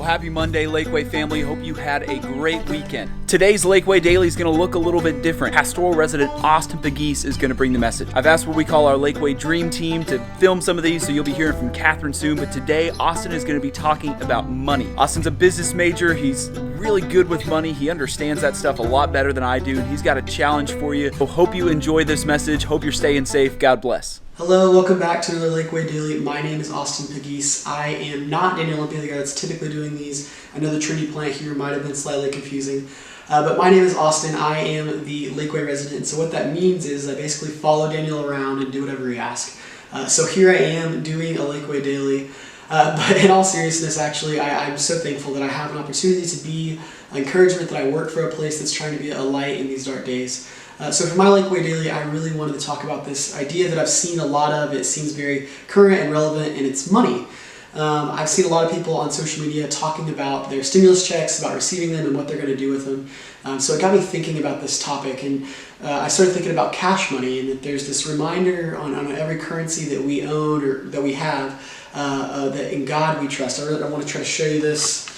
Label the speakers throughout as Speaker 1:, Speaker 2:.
Speaker 1: happy Monday, Lakeway family. Hope you had a great weekend. Today's Lakeway Daily is going to look a little bit different. Pastoral Resident Austin Pegues is going to bring the message. I've asked what we call our Lakeway Dream Team to film some of these, so you'll be hearing from Catherine soon. But today, Austin is going to be talking about money. Austin's a business major. He's really good with money. He understands that stuff a lot better than I do, and he's got a challenge for you. So hope you enjoy this message. Hope you're staying safe. God bless.
Speaker 2: Hello, welcome back to another Lakeway Daily. My name is Austin Pegues. I am not Daniel Olympia, the guy that's typically doing these. I know the Trinity plant here might have been slightly confusing, but my name is Austin. I am the Lakeway resident. So what that means is I basically follow Daniel around and do whatever he asks. So here I am doing a Lakeway Daily. But in all seriousness, actually, I'm so thankful that I have an opportunity to be an encouragement, that I work for a place that's trying to be a light in these dark days. So for my Lakeway Daily, I really wanted to talk about this idea that I've seen a lot of. It seems very current and relevant, and it's money. I've seen a lot of people on social media talking about their stimulus checks, about receiving them, and what they're going to do with them. So it got me thinking about this topic, and I started thinking about cash money, and that there's this reminder on every currency that we own or that we have, that in God we trust. I want to try to show you this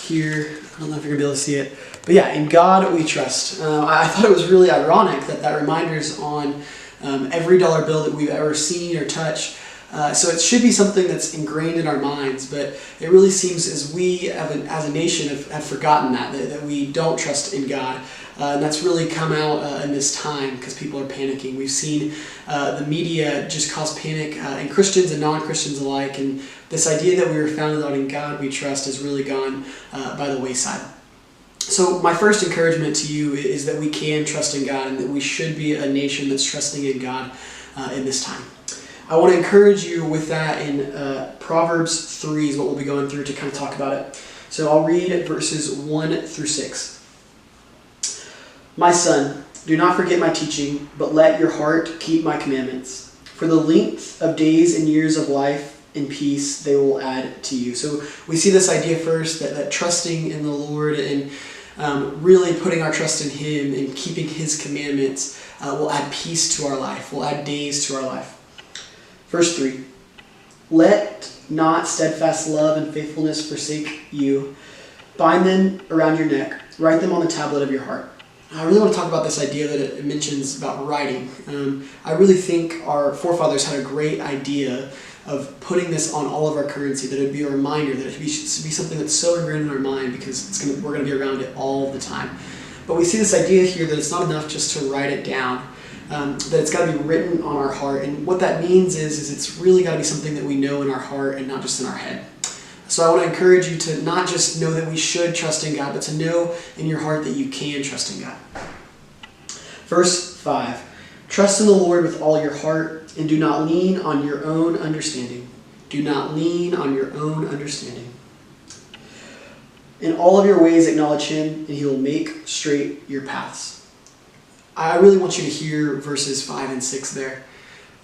Speaker 2: here. I don't know if you're going to be able to see it. But yeah, in God we trust. I thought it was really ironic that reminder's on every dollar bill that we've ever seen or touched. So it should be something that's ingrained in our minds, but it really seems as we as a nation have forgotten that we don't trust in God. And that's really come out in this time because people are panicking. We've seen the media just cause panic in Christians and non-Christians alike, and this idea that we were founded on in God we trust has really gone by the wayside. So my first encouragement to you is that we can trust in God and that we should be a nation that's trusting in God in this time. I want to encourage you with that in Proverbs 3 is what we'll be going through to kind of talk about it. So I'll read verses 1 through 6. My son, do not forget my teaching, but let your heart keep my commandments. For the length of days and years of life and peace they will add to you. So we see this idea first that trusting in the Lord and really putting our trust in Him and keeping His commandments will add peace to our life, will add days to our life. Verse 3, let not steadfast love and faithfulness forsake you. Bind them around your neck. Write them on the tablet of your heart. I really want to talk about this idea that it mentions about writing. I really think our forefathers had a great idea of putting this on all of our currency, that it would be a reminder, that it should be something that's so ingrained in our mind because we're going to be around it all the time. But we see this idea here that it's not enough just to write it down, that it's got to be written on our heart. And what that means is it's really got to be something that we know in our heart and not just in our head. So I want to encourage you to not just know that we should trust in God, but to know in your heart that you can trust in God. Verse 5, trust in the Lord with all your heart and do not lean on your own understanding. Do not lean on your own understanding. In all of your ways acknowledge Him, and He will make straight your paths. I really want you to hear verses 5 and 6 there,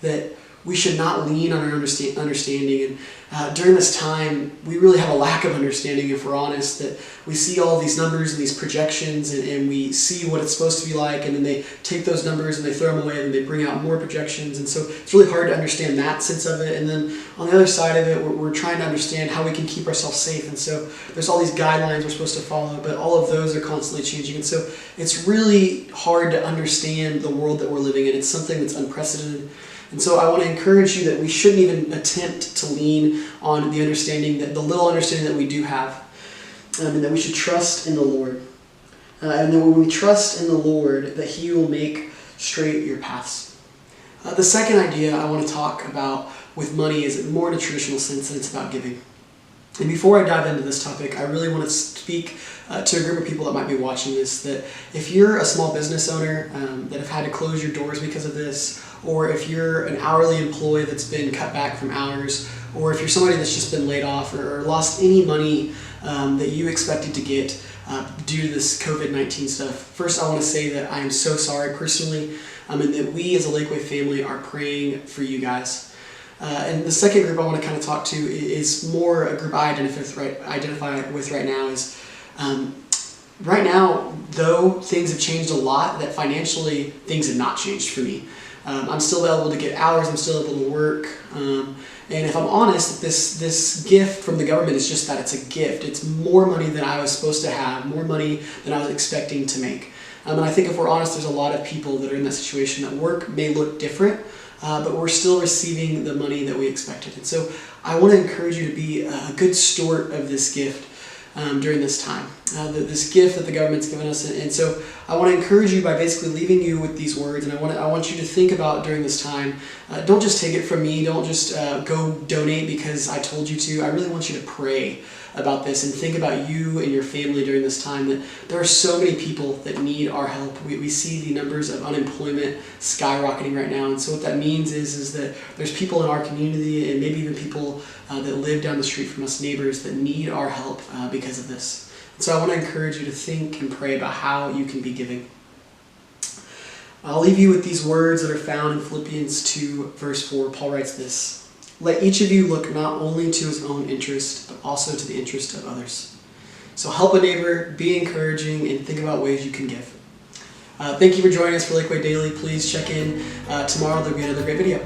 Speaker 2: that we should not lean on our understanding. And during this time, we really have a lack of understanding, if we're honest, that we see all these numbers and these projections and we see what it's supposed to be like, and then they take those numbers and they throw them away and they bring out more projections. And so it's really hard to understand that sense of it. And then on the other side of it, we're trying to understand how we can keep ourselves safe. And so there's all these guidelines we're supposed to follow, but all of those are constantly changing. And so it's really hard to understand the world that we're living in. It's something that's unprecedented. And so I want to encourage you that we shouldn't even attempt to lean on the understanding, that the little understanding that we do have, and that we should trust in the Lord. And that when we trust in the Lord, that He will make straight your paths. The second idea I want to talk about with money is more in a traditional sense, and it's about giving. And before I dive into this topic, I really want to speak to a group of people that might be watching this, that if you're a small business owner that have had to close your doors because of this, or if you're an hourly employee that's been cut back from hours, or if you're somebody that's just been laid off or lost any money that you expected to get due to this COVID-19 stuff, first I want to say that I am so sorry personally, and that we as a Lakeway family are praying for you guys. And the second group I want to kind of talk to is more a group I identify with right now is right now, though things have changed a lot, that financially things have not changed for me. I'm still able to get hours, I'm still able to work. And if I'm honest, this gift from the government is just that, it's a gift. It's more money than I was supposed to have, more money than I was expecting to make. And I think if we're honest, there's a lot of people that are in that situation that work may look different, but we're still receiving the money that we expected. And so I want to encourage you to be a good steward of this gift during this time, this gift that the government's given us. And so I want to encourage you by basically leaving you with these words, and I want you to think about during this time. Don't just take it from me. Don't just go donate because I told you to. I really want you to pray about this and think about you and your family during this time, that there are so many people that need our help. We see the numbers of unemployment skyrocketing right now, and so what that means is that there's people in our community and maybe even people that live down the street from us, neighbors, that need our help because of this. So I want to encourage you to think and pray about how you can be giving. I'll leave you with these words that are found in Philippians 2, verse 4. Paul writes this: "Let each of you look not only to his own interest, but also to the interest of others." So help a neighbor, be encouraging, and think about ways you can give. Thank you for joining us for Lakeway Daily. Please check in tomorrow. There'll be another great video.